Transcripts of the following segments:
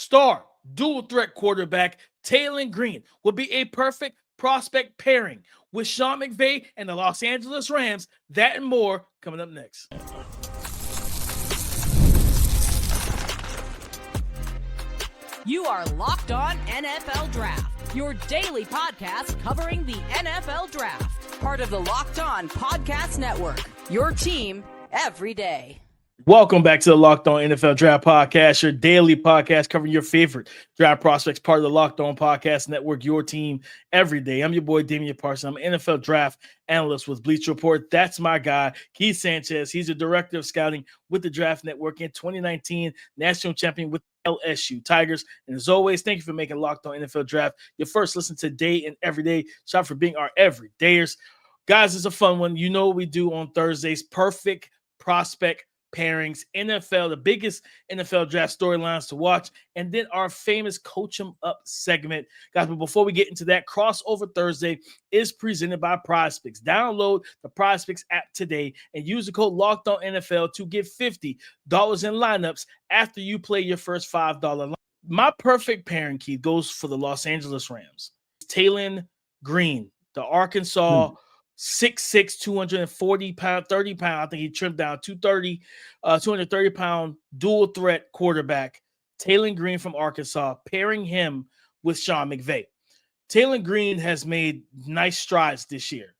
star dual threat quarterback Taylen Green will be a perfect prospect pairing with Sean McVay and the Los Angeles Rams. That and more coming up next. You are Locked On NFL Draft, your daily podcast covering the NFL Draft. Part of the Locked On Podcast Network, your team every day. Welcome back to the Locked On NFL Draft Podcast, your daily podcast covering your favorite draft prospects, part of the Locked On Podcast Network, your team every day. I'm your boy, Damian Parson. I'm an NFL draft analyst with Bleacher Report. That's my guy, Keith Sanchez. He's the director of scouting with the Draft Network in 2019, national champion with LSU Tigers. And as always, thank you for making Locked On NFL Draft your first listen today and every day. Shout out for being our everydayers. Guys, it's a fun one. You know what we do on Thursdays, perfect prospect pairings, NFL, the biggest NFL draft storylines to watch, and then our famous Coach 'em Up segment. Guys, but before we get into that, Crossover Thursday is presented by PrizePicks. Download the PrizePicks app today and use the code LOCKEDONNFL to get $50 in lineups after you play your first $5 line. My perfect pairing, Keith, goes for the Los Angeles Rams. Taylen Green, the Arkansas 6'6", 240 pound, 30 pound. I think he trimmed down 230 pound dual threat quarterback, Taylen Green from Arkansas, pairing him with Sean McVay. Taylen Green has made nice strides this year.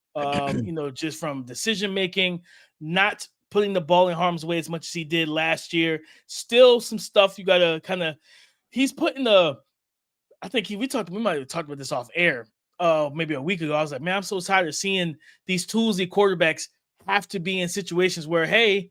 Just from decision making, not putting the ball in harm's way as much as he did last year. Still some stuff you got to kind of, he's putting we might have talked about this off air. Maybe a week ago, I was like, man, I'm so tired of seeing these toolsy quarterbacks have to be in situations where, hey,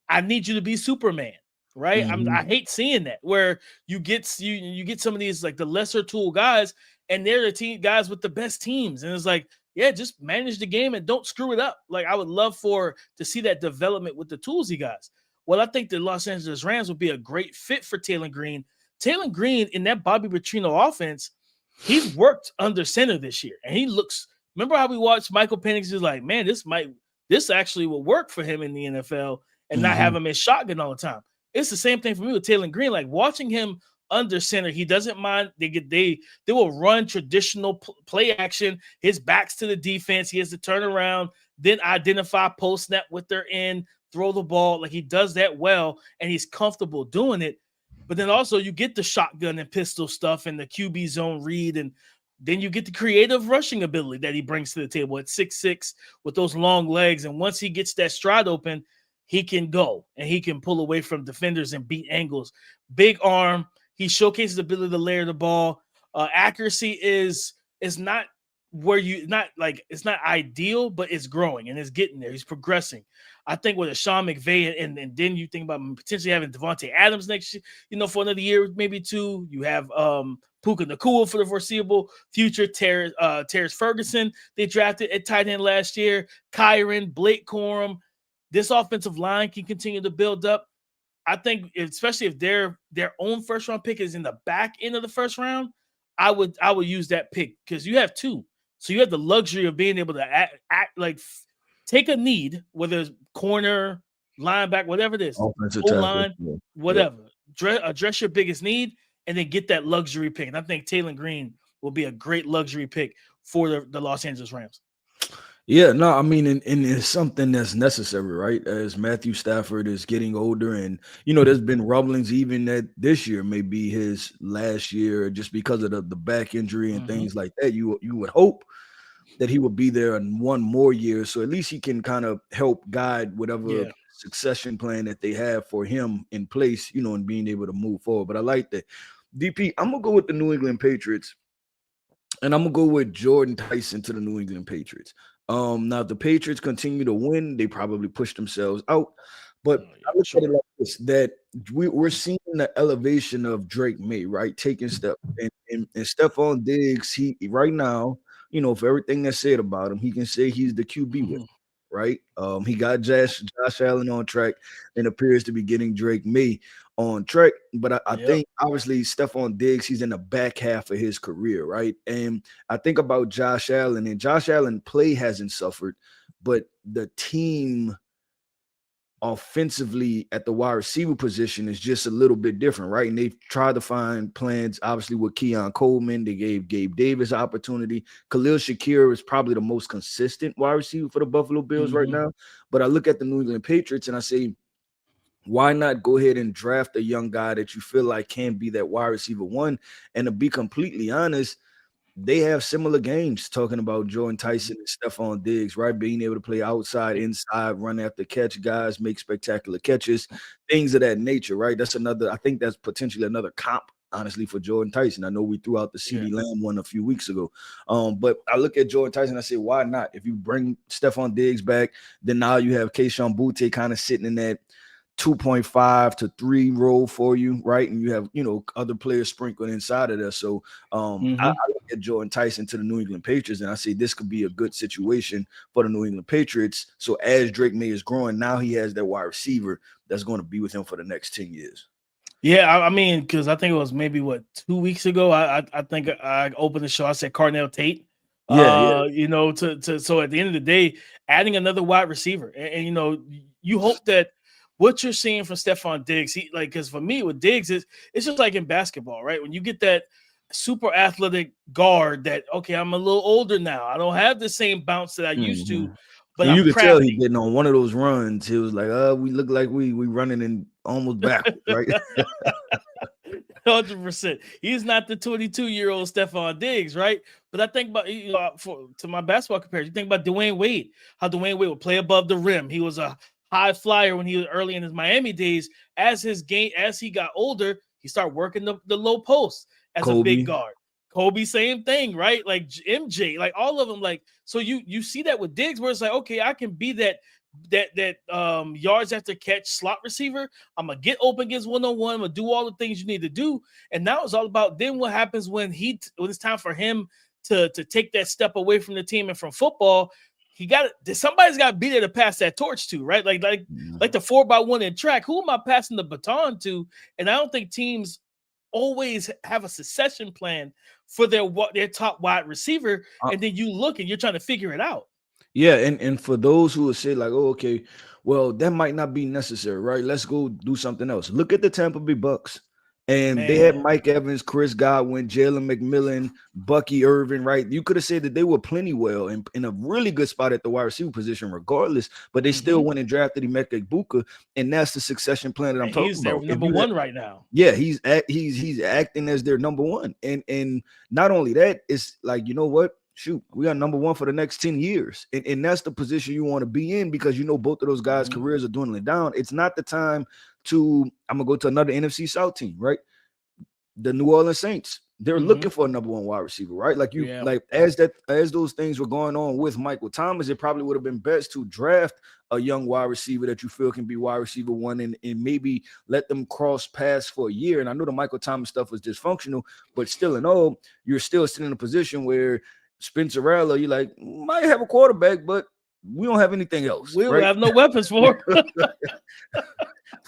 I need you to be Superman, right? Mm-hmm. I hate seeing that where you get some of these like the lesser tool guys, and they're the team guys with the best teams, and it's like, yeah, just manage the game and don't screw it up. Like I would love to see that development with the toolsy guys. Well, I think the Los Angeles Rams would be a great fit for Taylen Green. Taylen Green in that Bobby Petrino offense. He's worked under center this year, and he looks. Remember how we watched Michael Penix? Is like, man, this actually will work for him in the NFL, and not have him in shotgun all the time. It's the same thing for me with Taylen Green. Like watching him under center, he doesn't mind. They will run traditional play action. His back's to the defense. He has to turn around, then identify post snap with their end, throw the ball. Like he does that well, and he's comfortable doing it. But then also you get the shotgun and pistol stuff and the QB zone read, and then you get the creative rushing ability that he brings to the table at 6'6" with those long legs. And once he gets that stride open, he can go and he can pull away from defenders and beat angles. Big arm. He showcases the ability to layer the ball. Accuracy is not where it's not ideal, but it's growing and it's getting there. He's progressing. I think with a Sean McVay and then you think about potentially having Devontae Adams next year, for another year, maybe two. You have Puka Nacua for the foreseeable future. Terrence Ferguson, they drafted at tight end last year. Kyron, Blake Corum. This offensive line can continue to build up. I think, especially if their own first round pick is in the back end of the first round, I would use that pick because you have two. So you have the luxury of being able to act like take a need, whether it's corner, linebacker, whatever it is, O-line, whatever. Address your biggest need and then get that luxury pick. And I think Taylen Green will be a great luxury pick for the Los Angeles Rams. Yeah, no, I mean, and it's something that's necessary, right? As Matthew Stafford is getting older, and there's been rumblings even that this year may be his last year, just because of the back injury and things like that. You would hope that he would be there in one more year, so at least he can kind of help guide whatever succession plan that they have for him in place, and being able to move forward. But I like that. DP, I'm gonna go with the New England Patriots, and I'm gonna go with Jordyn Tyson to the New England Patriots. Now, if the Patriots continue to win, they probably push themselves out. But I look at it like this, that we're seeing the elevation of Drake May, right? Taking steps. And Stephon Diggs, he right now, for everything that's said about him, he can say he's the QB with, right? He got Josh Allen on track and appears to be getting Drake May on track. But I think, obviously, Stephon Diggs, he's in the back half of his career, right? And I think about Josh Allen, and Josh Allen play hasn't suffered, but the team offensively at the wide receiver position is just a little bit different, right? And they've tried to find plans, obviously, with Keon Coleman. They gave Gabe Davis opportunity. Khalil Shakir is probably the most consistent wide receiver for the Buffalo Bills right now. But I look at the New England Patriots and I say, why not go ahead and draft a young guy that you feel like can be that wide receiver one? And to be completely honest, they have similar games, talking about Jordyn Tyson and Stephon Diggs, right? Being able to play outside, inside, run after catch guys, make spectacular catches, things of that nature, right? That's another, I think that's potentially another comp, honestly, for Jordyn Tyson. I know we threw out the CeeDee Lamb one a few weeks ago. But I look at Jordyn Tyson, I say, why not? If you bring Stephon Diggs back, then now you have Keyshawn Boutte kind of sitting in that 2.5 to 3 role for you, right? And you have, other players sprinkled inside of there. So I look at Jordyn Tyson to the New England Patriots, and I say this could be a good situation for the New England Patriots. So as Drake May is growing, now he has that wide receiver that's going to be with him for the next 10 years. Yeah, I mean, because I think it was maybe 2 weeks ago. I think I opened the show. I said Cardinal Tate. So at the end of the day, adding another wide receiver, and you hope that what you're seeing from Stephon Diggs, because for me with Diggs, it's just like in basketball, right? When you get that super athletic guard that, okay, I'm a little older now. I don't have the same bounce that I used to, but you I'm could crafty. tell he getting on one of those runs. He was like, we look like we running in almost backwards, right? 100%. He's not the 22-year-old Stephon Diggs, right? But I think about, to my basketball comparison, you think about Dwayne Wade, how Dwayne Wade would play above the rim. He was a high flyer when he was early in his Miami days. As he got older, he started working the low post as a big guard. Kobe, same thing, right? Like MJ, like all of them. Like, so you see that with Diggs, where it's like, okay, I can be that yards after catch slot receiver. I'm gonna get open against one-on-one. I'm gonna do all the things you need to do. And now it's all about then what happens when it's time for him to take that step away from the team and from football. Somebody's got to be there to pass that torch to, right? Like the 4x1 in track. Who am I passing the baton to? And I don't think teams always have a succession plan for their top wide receiver. And then you look and you're trying to figure it out. Yeah, and for those who would say like, oh, okay, well, that might not be necessary, right? Let's go do something else. Look at the Tampa Bay Bucks. And they had Mike Evans, Chris Godwin, Jalen McMillan, Bucky Irvin, right? You could have said that they were plenty well and in a really good spot at the wide receiver position regardless, but they still went and drafted Emeka Egbuka, and that's the succession plan that I'm talking about. He's their number one right now. Yeah, he's acting as their number one. And not only that, it's like, you know what? Shoot, we are number one for the next 10 years. And that's the position you want to be in, because both of those guys' careers are dwindling down. It's not the time I'm going to go to another NFC South team, right? The New Orleans Saints. They're looking for a number one wide receiver, right? Like as those things were going on with Michael Thomas, it probably would have been best to draft a young wide receiver that you feel can be wide receiver one and maybe let them cross paths for a year. And I know the Michael Thomas stuff was dysfunctional, but still in all, you're still sitting in a position where Spencer Rattler, you like, might have a quarterback, but we don't have anything else. We don't have no weapons for him.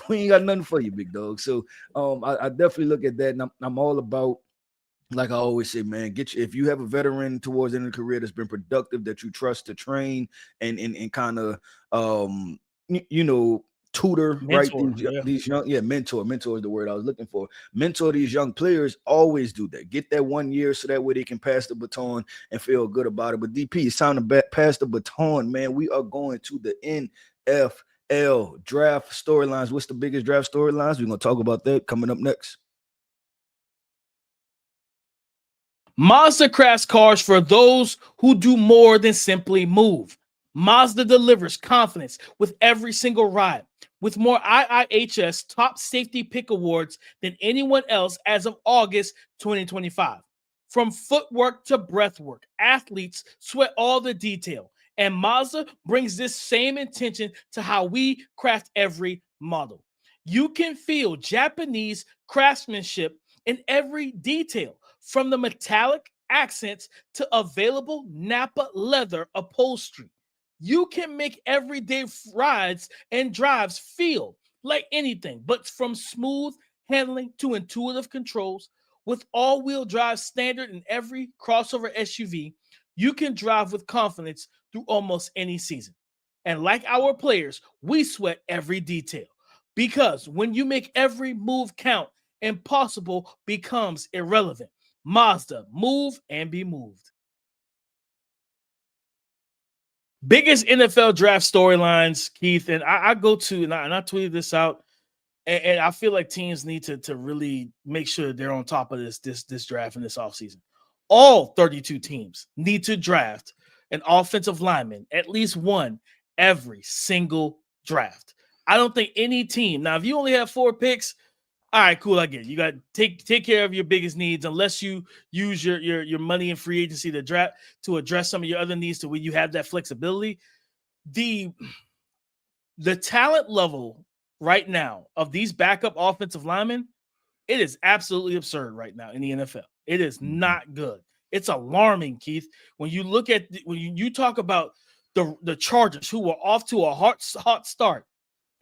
We ain't got nothing for you, big dog. So I definitely look at that, and I'm all about, like I always say, man, if you have a veteran towards the end of the career that's been productive, that you trust to train and kind of tutor, mentor, right? These young, mentor is the word I was looking for. Mentor these young players, always do that. Get that 1 year so that way they can pass the baton and feel good about it. But DP, it's time to pass the baton, man. We are going to the NFL draft storylines. What's the biggest draft storylines? We're going to talk about that coming up next. Mazda crafts cars for those who do more than simply move. Mazda delivers confidence with every single ride, with more IIHS top safety pick awards than anyone else as of August 2025. From footwork to breathwork, athletes sweat all the detail, and Mazda brings this same intention to how we craft every model. You can feel Japanese craftsmanship in every detail, from the metallic accents to available Nappa leather upholstery. You can make everyday rides and drives feel like anything, but from smooth handling to intuitive controls, with all-wheel drive standard in every crossover SUV, you can drive with confidence through almost any season. And like our players, we sweat every detail. Because when you make every move count, impossible becomes irrelevant. Mazda, move and be moved. Biggest NFL draft storylines, Keith, and I go to, and I tweeted this out, and I feel like teams need to really make sure they're on top of this draft in this offseason. All 32 teams need to draft an offensive lineman, at least one, every single draft. I don't think any team, now if you only have 4 picks, all right, cool, I get it. You got to take care of your biggest needs, unless you use your money in free agency to draft to address some of your other needs to where you have that flexibility. The talent level right now of these backup offensive linemen, it is absolutely absurd right now in the NFL. It is not good. It's alarming, Keith. When you look at when you talk about the Chargers, who were off to a hot start,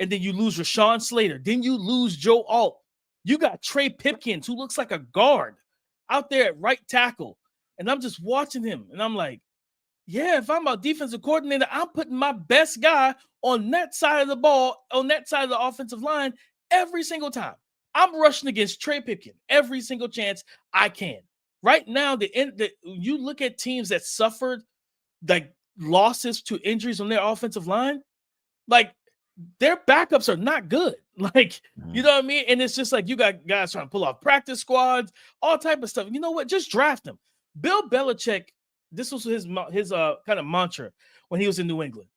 and then you lose Rashawn Slater, then you lose Joe Alt. You got Trey Pipkins, who looks like a guard, out there at right tackle. And I'm just watching him, and I'm like, yeah, if I'm a defensive coordinator, I'm putting my best guy on that side of the ball, on that side of the offensive line every single time. I'm rushing against Trey Pipkins every single chance I can. Right now, you look at teams that suffered like losses to injuries on their offensive line, like their backups are not good. Like, you know what I mean? And it's just like you got guys trying to pull off practice squads, all type of stuff. You know what? Just draft them. Bill Belichick, this was his kind of mantra when he was in New England.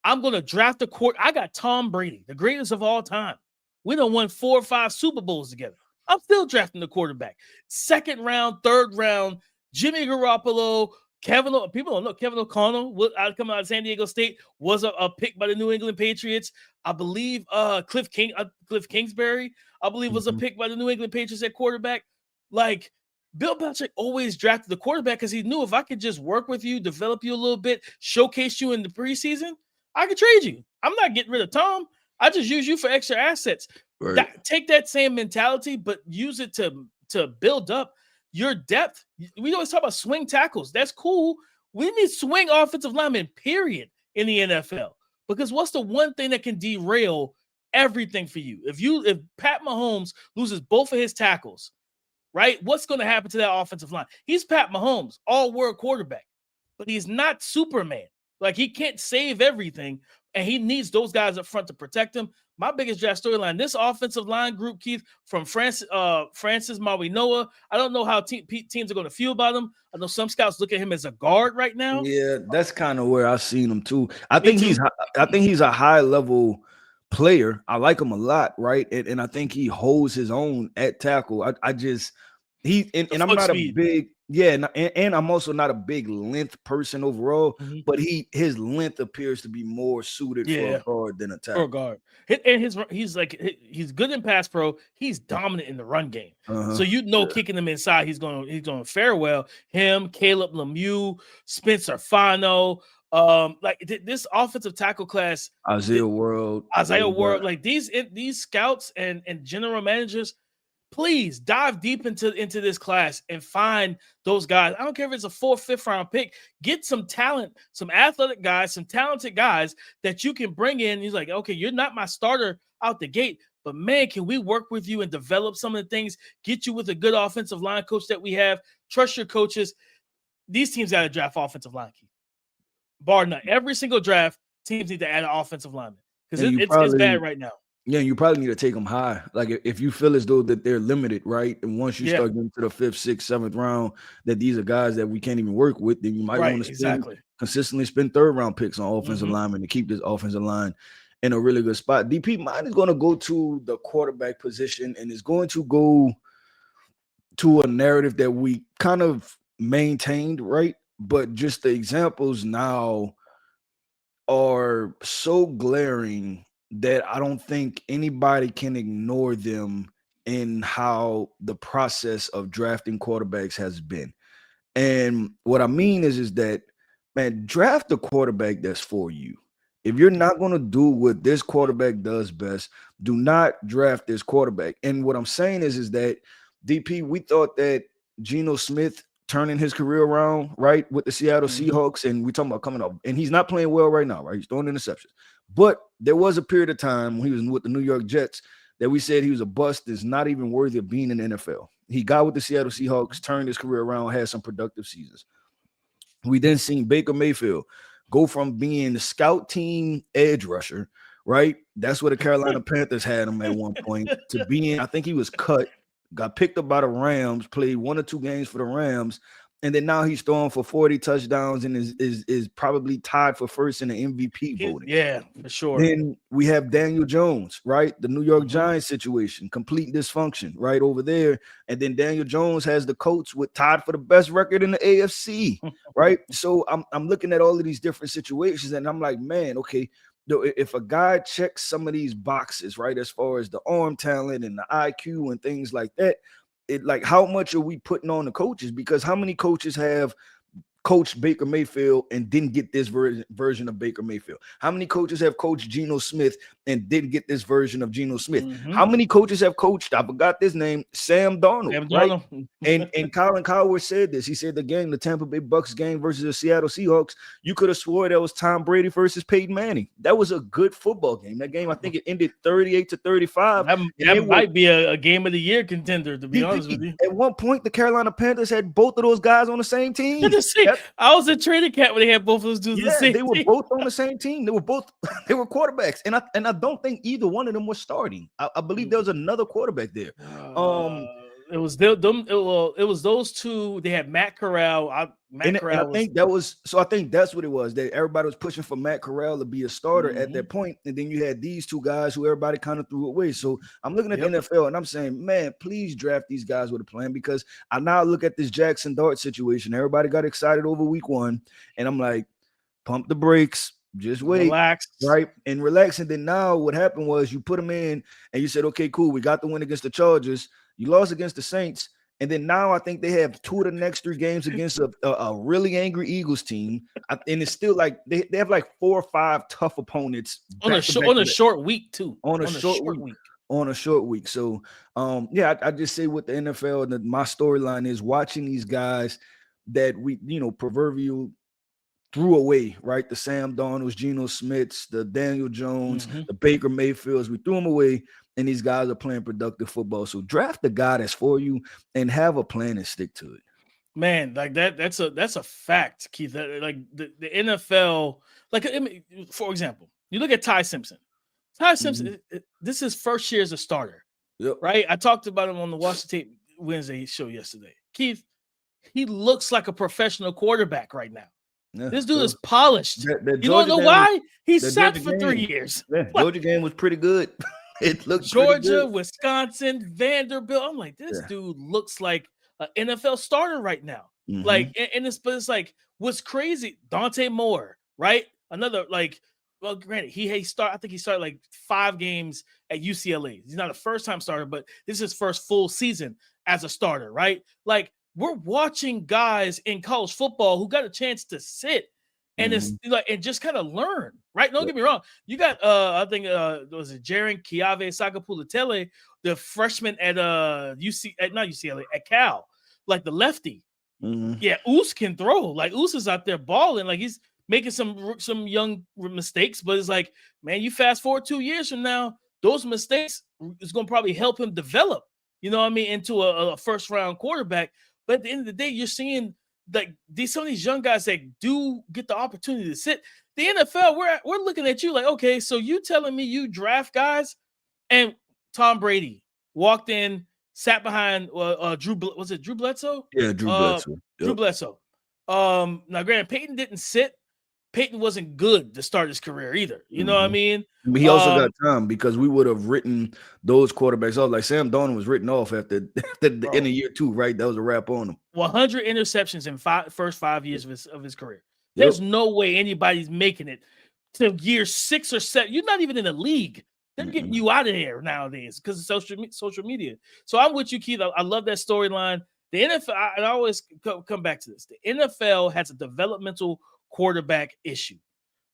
I'm going to draft a court. I got Tom Brady, the greatest of all time. We done won 4 or 5 Super Bowls together. I'm still drafting the quarterback. 2nd round, 3rd round, Jimmy Garoppolo, people don't know Kevin O'Connell, coming out of San Diego State, was a pick by the New England Patriots. I believe Cliff Kingsbury, I believe, was a pick by the New England Patriots at quarterback. Like, Bill Belichick always drafted the quarterback because he knew if I could just work with you, develop you a little bit, showcase you in the preseason, I could trade you. I'm not getting rid of Tom. I just use you for extra assets. Right. Take that same mentality, but use it to build up your depth. We always talk about swing tackles. That's cool. We need swing offensive linemen, period, in the NFL. Because what's the one thing that can derail everything for you? If Pat Mahomes loses both of his tackles, right? What's going to happen to that offensive line? He's Pat Mahomes, all-world quarterback, but he's not Superman. Like, he can't save everything, and he needs those guys up front to protect him. My biggest draft storyline, this offensive line group, Keith, from Francis Mawinoa. I don't know how teams are going to feel about him. I know some scouts look at him as a guard right now. Yeah, that's kind of where I've seen him too. I think he's a high level player. I like him a lot, right? And I think he holds his own at tackle. I'm not a big and I'm also not a big length person overall, but his length appears to be more suited for a guard than a tackle. For a guard. And he's good in pass pro. He's dominant in the run game. So kicking him inside, he's going to fare well. Him, Caleb Lemieux, Spencer Fano, this offensive tackle class, Isaiah World, like these scouts and general managers, please dive deep into this class and find those guys. I don't care if it's a 4th, 5th round pick. Get some talent, some athletic guys, some talented guys that you can bring in. He's like, okay, you're not my starter out the gate, but man, can we work with you and develop some of the things, get you with a good offensive line coach that we have, trust your coaches. These teams got to draft offensive line. Bar none. Every single draft, teams need to add an offensive lineman because it's bad right now. Yeah, you probably need to take them high. Like if you feel as though that they're limited, right? And once you start getting to the 5th, 6th, 7th round, that these are guys that we can't even work with, then you might want to consistently spend 3rd round picks on offensive linemen to keep this offensive line in a really good spot. DP, mine is going to go to the quarterback position, and it's going to go to a narrative that we kind of maintained, right? But just the examples now are so glaring that I don't think anybody can ignore them in how the process of drafting quarterbacks has been. And what I mean is that, man, draft a quarterback that's for you. If you're not going to do what this quarterback does best, do not draft this quarterback. And what I'm saying is that, DP, we thought that Geno Smith turning his career around, right, with the Seattle Seahawks, and we talking about coming up, and he's not playing well right now, right? He's throwing interceptions. But there was a period of time when he was with the New York Jets that we said he was a bust, is not even worthy of being in the NFL. He got with the Seattle Seahawks, turned his career around, had some productive seasons. We then seen Baker Mayfield go from being the scout team edge rusher, right? That's where the Carolina Panthers had him at one point, to being, I think he was cut, got picked up by the Rams, played 1 or 2 games for the Rams, and then now he's throwing for 40 touchdowns and is probably tied for first in the MVP voting. Yeah, for sure. Then we have Daniel Jones, right? The New York Giants situation, complete dysfunction right over there. And then Daniel Jones has the Colts with tied for the best record in the AFC, right? So I'm looking at all of these different situations and I'm like, man, okay, if a guy checks some of these boxes, right, as far as the arm talent and the IQ and things like that, it, like, how much are we putting on the coaches? Because how many coaches have coached Baker Mayfield and didn't get this version of Baker Mayfield? How many coaches have coached Geno Smith and didn't get this version of Geno Smith? How many coaches have coached, I forgot this name, Sam Darnold, right? and Colin Cowherd said this. He said the Tampa Bay Bucks game versus the Seattle Seahawks, you could have swore that was Tom Brady versus Peyton Manning. That was a good football game. That game, I think it ended 38-35. That might be a game of the year contender, to be honest with you. At one point, the Carolina Panthers had both of those guys on the same team. I was a training camp when they had both of those dudes. Yeah, they were both on the same team. They were quarterbacks, and I don't think either one of them was starting. I believe there was another quarterback there. It was them. It was those two. They had Matt Corral. I think that's what it was. That everybody was pushing for Matt Corral to be a starter at that point, and then you had these two guys who everybody kind of threw away. So I'm looking at the NFL and I'm saying, man, please draft these guys with a plan, because I now look at this Jackson Dart situation. Everybody got excited over week 1, and I'm like, pump the brakes. Just wait, relax, right, and relax. And then now what happened was you put them in and you said, okay, cool, we got the win against the Chargers. You lost against the Saints. And then now I think they have 2 of the next 3 games against a really angry Eagles team. And it's still like they have like 4 or 5 tough opponents on a short week too. On a short week. So I just say with the NFL, and my storyline is watching these guys that we, proverbial threw away, right? The Sam Darnolds, Geno Smiths, the Daniel Jones, the Baker Mayfields, we threw them away, and these guys are playing productive football. So draft the guy that's for you and have a plan and stick to it. Man, like that's a fact, Keith. Like the NFL, like, for example, you look at Ty Simpson. Ty Simpson, this is his first year as a starter, right? I talked about him on the Washington Wednesday show yesterday. Keith, he looks like a professional quarterback right now. Yeah, this dude is polished. You don't know why? He sat for 3 years. Yeah, Georgia game was pretty good. It looked Georgia, Wisconsin, Vanderbilt. I'm like, this dude looks like an NFL starter right now. Like, and it's like, what's crazy? Dante Moore, right? Another, like, well, granted, I think he started like 5 games at UCLA. He's not a first-time starter, but this is his first full season as a starter, right? Like, we're watching guys in college football who got a chance to sit and it's like, and just kind of learn, right? Don't get me wrong. You got I think was it Jaren Kiave Sakapulatele, the freshman at not UCLA, at Cal, like the lefty. Yeah, Oos can throw. Like, Oos is out there balling. Like, he's making some young mistakes, but it's like, man, you fast forward 2 years from now, those mistakes is going to probably help him develop, you know what I mean, into a first round quarterback. But at the end of the day, you're seeing like some of these young guys that do get the opportunity to sit. The NFL, we're looking at you like, okay, so you telling me you draft guys, and Tom Brady walked in, sat behind Drew Bledsoe? Yeah, Drew Bledsoe. Yep. Drew Bledsoe. Now, granted, Peyton didn't sit. Peyton wasn't good to start his career either. You know what I mean? He also got time, because we would have written those quarterbacks off. Like Sam Darnold was written off after the end of year 2, right? That was a wrap on him. 100 interceptions in first 5 years of his career. There's no way anybody's making it to year 6 or 7. You're not even in the league. They're getting you out of there nowadays because of social media. So I'm with you, Keith. I love that storyline. The NFL, I always come back to this. The NFL has a developmental quarterback issue.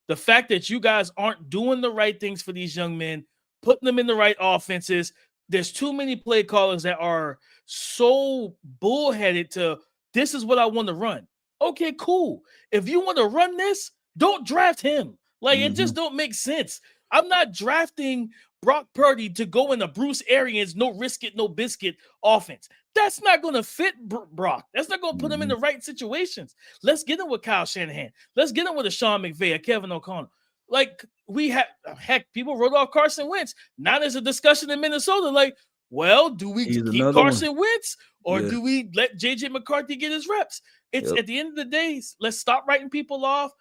The fact that you guys aren't doing the right things for these young men, putting them in the right offenses. There's too many play callers that are so bullheaded to this is what I want to run. Okay, cool. If you want to run this, don't draft him. Like, it just don't make sense. I'm not drafting Brock Purdy to go in a Bruce Arians, no risk it, no biscuit offense. That's not going to fit Brock. That's not going to put him in the right situations. Let's get him with Kyle Shanahan. Let's get him with a Sean McVay, a Kevin O'Connell. Like, we have, heck, people wrote off Carson Wentz. Now there's a discussion in Minnesota, like, well, do we keep Carson Wentz or do we let J.J. McCarthy get his reps? It's at the end of the day, let's stop writing people off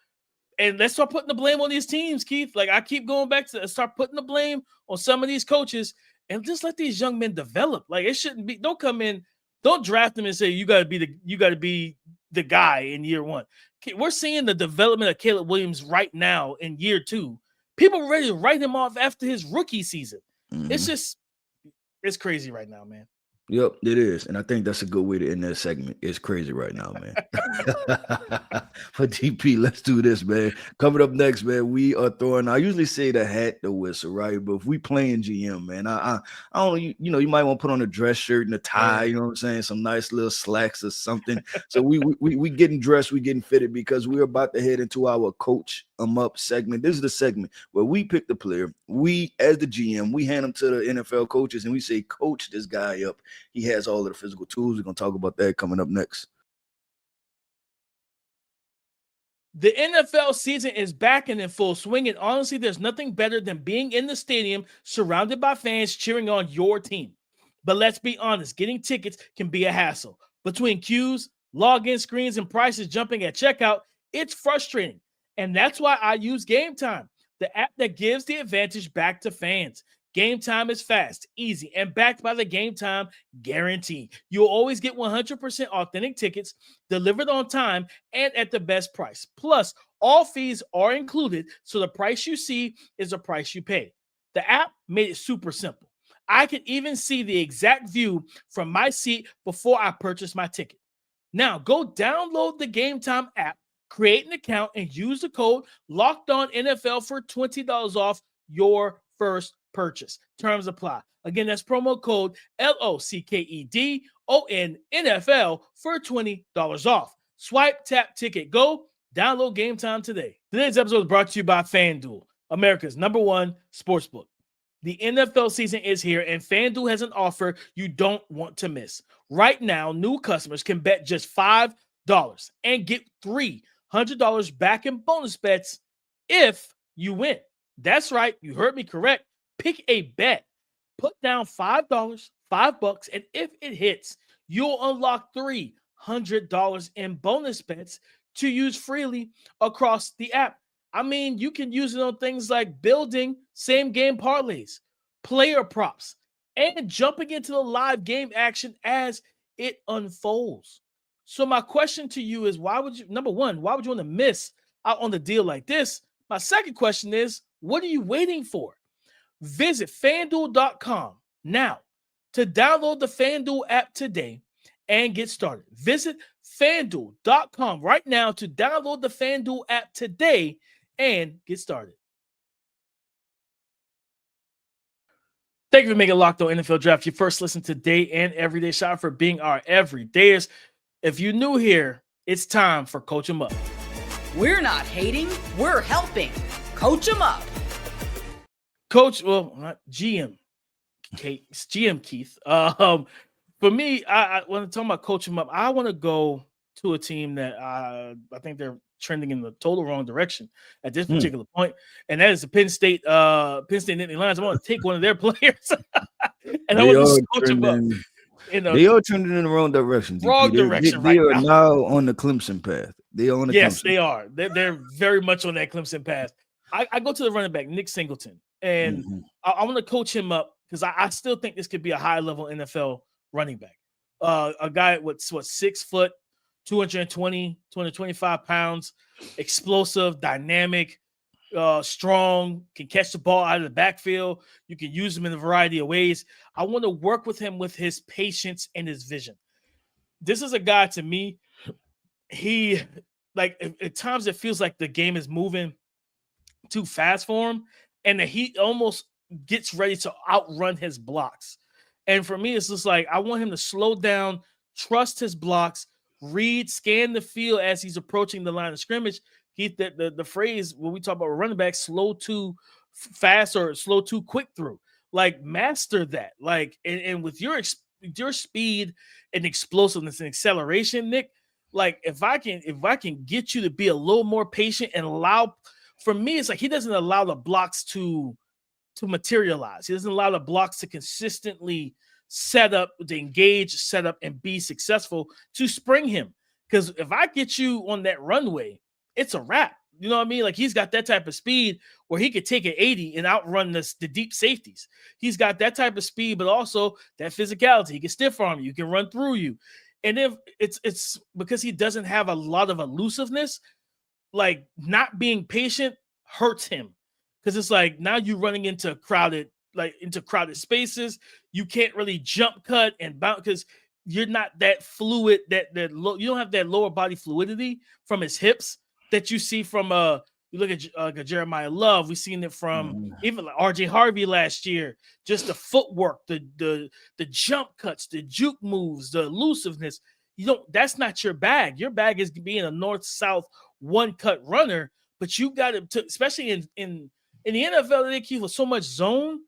and let's start putting the blame on these teams, Keith. Like, I keep going back to start putting the blame on some of these coaches and just let these young men develop. Like, it shouldn't be, don't come in, don't draft them and say you got to be the guy in year one. We're seeing the development of Caleb Williams right now in year 2. People are ready to write him off after his rookie season. It's crazy right now, man. Yep, it is. And I think that's a good way to end that segment. It's crazy right now, man. But DP, let's do this, man. Coming up next, man, we are throwing, I usually say the hat, the whistle, right? But if we playing GM, man, I don't, you might want to put on a dress shirt and a tie, you know what I'm saying? Some nice little slacks or something. So we getting dressed, we getting fitted because we're about to head into our coach up segment. This is the segment where we pick the player. We, as the GM, we hand them to the NFL coaches and we say, coach this guy up. He has all of the physical tools. We're going to talk about that coming up next. The NFL season is back and in full swing, and honestly, there's nothing better than being in the stadium surrounded by fans cheering on your team. But let's be honest, getting tickets can be a hassle. Between queues, login screens, and prices jumping at checkout, it's frustrating. And that's why I use Game Time, the app that gives the advantage back to fans. Game Time is fast, easy, and backed by the Game Time guarantee. You'll always get 100% authentic tickets delivered on time and at the best price. Plus, all fees are included, so the price you see is the price you pay. The app made it super simple. I can even see the exact view from my seat before I purchase my ticket. Now, go download the Game Time app, create an account, and use the code LOCKEDONNFL for $20 off your first purchase. Terms apply. Again, that's promo code LOCKEDONNFL for $20 off. Swipe, tap, ticket, go. Download Game Time today. Today's episode is brought to you by FanDuel, America's #1 sportsbook. The NFL season is here, and FanDuel has an offer you don't want to miss. Right now, new customers can bet just $5 and get $300 back in bonus bets if you win. That's right. You heard me correct. Pick a bet. Put down $5, $5, and if it hits, you'll unlock $300 in bonus bets to use freely across the app. I mean, you can use it on things like building same-game parlays, player props, and jumping into the live game action as it unfolds. So my question to you is, number one, why would you want to miss out on the deal like this? My second question is, what are you waiting for? Visit FanDuel.com now to download the FanDuel app today and get started. Visit FanDuel.com right now to download the FanDuel app today and get started. Thank you for making Locked On NFL Draft your first listen today and everyday shot, for being our everydayers. If you're new here, it's time for Coach 'em Up. We're not hating, we're helping. Coach 'em up. Coach, well, not GM, it's GM Keith. For me, I when I'm talking about Coach 'em Up, I want to go to a team that I think they're trending in the total wrong direction at this particular point, and that is the Penn State Nittany Lions. I want to take one of their players, and I want to coach them up. They are trending in the wrong direction. Wrong direction. They are now on the Clemson path. They are on the yes, Clemson. They are. They're very much on that Clemson path. I go to the running back, Nick Singleton, and I want to coach him up because I still think this could be a high-level NFL running back. A guy with 6 foot, 220, 225 pounds, explosive, dynamic, strong, can catch the ball out of the backfield. You can use him in a variety of ways. I want to work with him with his patience and his vision. This is a guy, to me, he, like, at times it feels like the game is moving too fast for him, and that he almost gets ready to outrun his blocks. And for me, it's just like, I want him to slow down, trust his blocks, scan the field as he's approaching the line of scrimmage. The phrase when we talk about running back, slow to fast or slow to quick through, like master that. Like, and with your speed and explosiveness and acceleration, Nick, like if I can get you to be a little more patient and allow, for me, it's like he doesn't allow the blocks to materialize. He doesn't allow the blocks to consistently set up, to engage, set up, and be successful to spring him. Because if I get you on that runway, it's a wrap. You know what I mean? Like he's got that type of speed where he could take an 80 and outrun the deep safeties. He's got that type of speed, but also that physicality. He can stiff arm you, he can run through you. And if it's because he doesn't have a lot of elusiveness, like not being patient hurts him. Because it's like now you're running into crowded spaces. You can't really jump cut and bounce because you're not that fluid. You don't have that lower body fluidity from his hips that you see from you look at Jeremiah Love. We've seen it from even like RJ Harvey last year. Just the footwork, the jump cuts, the juke moves, the elusiveness. That's not your bag. Your bag is being a north-south one-cut runner. But you got to, especially in the NFL, they keep with so much zone.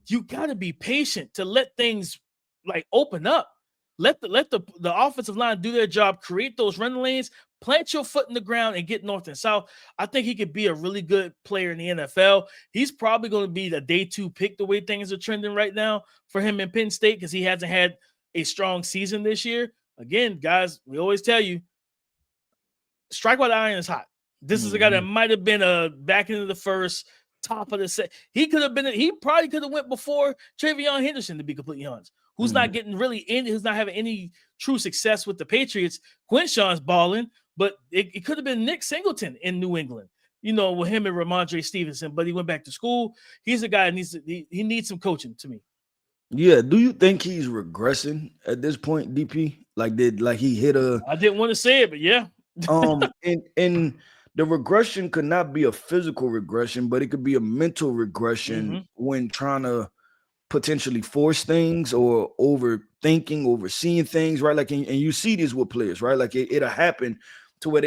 You got to be patient to let things like open up. Let the offensive line do their job, create those running lanes, plant your foot in the ground, and get north and south. I think he could be a really good player in the NFL. He's probably going to be the day 2 pick the way things are trending right now for him in Penn State because he hasn't had a strong season this year. Again, guys, we always tell you, strike while the iron is hot. This is a guy that might have been a back into the first, top of the set. He probably could have went before Travion Henderson, to be completely honest, who's not getting really in, who's not having any true success with the Patriots. Quinshon's balling, but it could have been Nick Singleton in New England, with him and Ramondre Stevenson, but he went back to school. He's a guy that needs some coaching to me. Yeah. Do you think he's regressing at this point, DP? He hit a... I didn't want to say it, but yeah. And the regression could not be a physical regression, but it could be a mental regression when trying to potentially force things or overthinking, overseeing things, right? Like, and you see this with players, right? Like it'll happen to where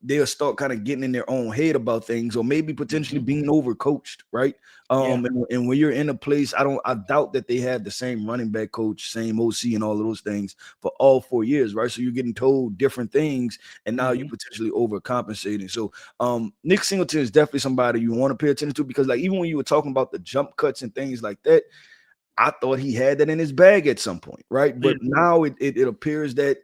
they'll start kind of getting in their own head about things, or maybe potentially being overcoached, right? And when you're in a place, I doubt that they had the same running back coach, same OC, and all of those things for all 4 years, right? So you're getting told different things, and now you're potentially overcompensating. So Nick Singleton is definitely somebody you want to pay attention to, because like even when you were talking about the jump cuts and things like that, I thought he had that in his bag at some point, right? But now it appears that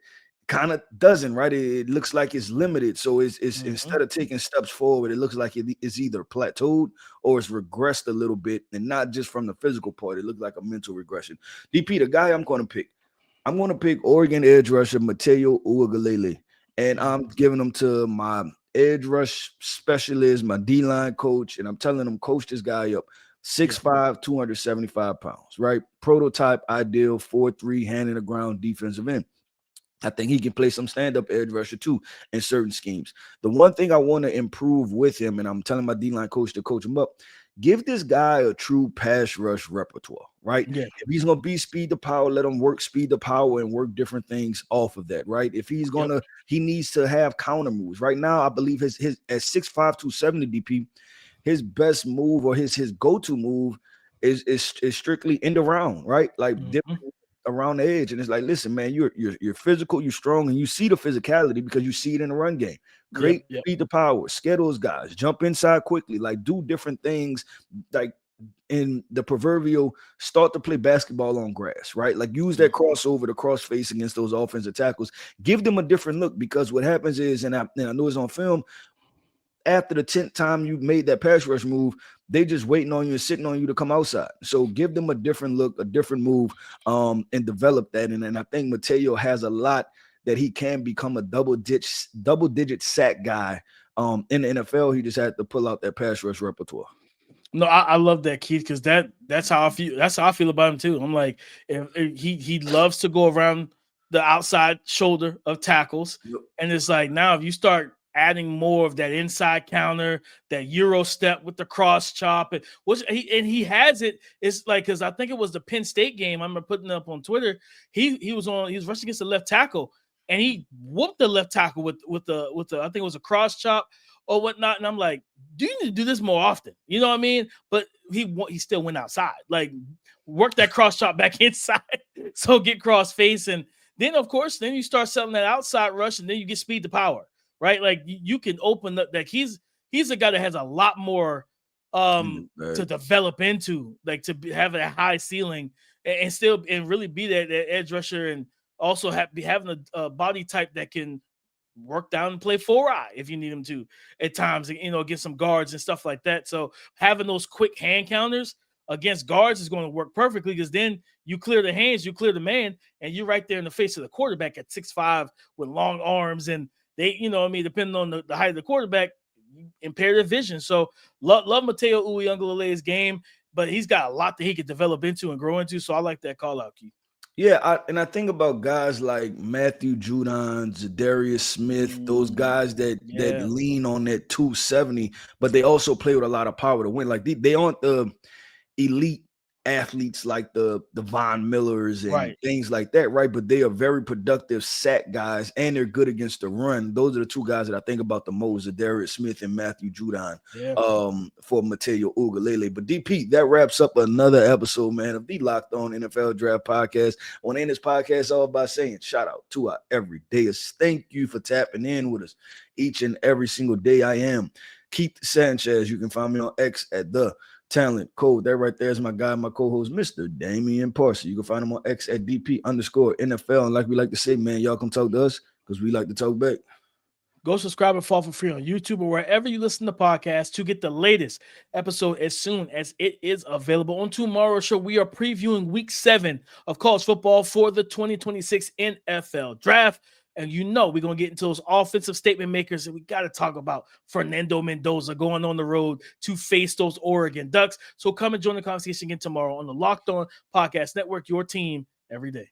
kind of doesn't, right? It looks like it's limited. So it's instead of taking steps forward, it looks like it's either plateaued or it's regressed a little bit, and not just from the physical part. It looks like a mental regression. DP, the guy I'm going to pick Oregon edge rusher Matayo Uiagalelei, and I'm giving him to my edge rush specialist, my D-line coach, and I'm telling him, coach this guy up. 6'5", 275 pounds, right? Prototype, ideal, 4'3", hand in the ground defensive end. I think he can play some stand-up edge rusher too in certain schemes. The one thing I want to improve with him, and I'm telling my D-line coach to coach him up, give this guy a true pass rush repertoire, right? Yeah. If he's going to be speed to power, let him work speed to power and work different things off of that, right? If he's going to, he needs to have counter moves. Right now, I believe his at 6'5", 270 DP, his best move or his go-to move is strictly in the round, right? Like different around the edge. And it's like, listen, man, you're physical, you're strong, and you see the physicality because you see it in the run game. Great speed to power, scare those guys, jump inside quickly, like do different things, like in the proverbial start to play basketball on grass, right? Like use that crossover, the cross face against those offensive tackles. Give them a different look, because what happens is, and I know it's on film, after the 10th time you made that pass rush move, they just waiting on you and sitting on you to come outside. So give them a different look, a different move, and develop that. And I think Matayo has a lot that he can become a double-digit sack guy. In the NFL, he just had to pull out that pass rush repertoire. No, I love that, Keith, because that's how I feel. That's how I feel about him too. I'm like, if he loves to go around the outside shoulder of tackles, and it's like now if you start adding more of that inside counter, that Euro step with the cross chop, and he has it. It's like, because I think it was the Penn State game. I remember putting it up on Twitter. He was rushing against the left tackle, and he whooped the left tackle with the I think it was a cross chop or whatnot. And I'm like, do you need to do this more often? You know what I mean? But he still went outside, like work that cross chop back inside, so get cross face, and then of course then you start selling that outside rush, and then you get speed to power, right? Like you can open up. Like he's a guy that has a lot more to develop into, like to have a high ceiling and still and really be that edge rusher, and also be having a body type that can work down and play 4-eye if you need him to at times, you know, get some guards and stuff like that. So having those quick hand counters against guards is going to work perfectly, because then you clear the hands, you clear the man, and you're right there in the face of the quarterback at 6'5" with long arms, and they, you know what I mean, depending on the height of the quarterback, impair their vision. So love Matayo Uiagalelei's game, but he's got a lot that he could develop into and grow into. So I like that call out, Keith. Yeah, and I think about guys like Matthew Judon, Zadarius Smith, those guys that lean on that 270, but they also play with a lot of power to win. Like they aren't the elite athletes like the Von Millers and things like that, right? But they are very productive sack guys, and they're good against the run. Those are the two guys that I think about the most: Zadarius Smith and Matthew Judon. For Matayo Uiagalelei. But DP, that wraps up another episode, man, of the Locked On NFL Draft Podcast. I want to end this podcast all by saying shout out to our everydayers. Thank you for tapping in with us each and every single day. I am Keith Sanchez. You can find me on X at the Talent Code. That right there is my guy, my co-host, Mr. Damian Parson. You can find him on X at DP_NFL. And like we like to say, man, y'all come talk to us because we like to talk back. Go subscribe and follow for free on YouTube or wherever you listen to podcasts to get the latest episode as soon as it is available. On tomorrow's show, we are previewing Week 7 of college football for the 2026 NFL Draft. And you know we're going to get into those offensive statement makers, and we got to talk about Fernando Mendoza going on the road to face those Oregon Ducks. So come and join the conversation again tomorrow on the Locked On Podcast Network, your team every day.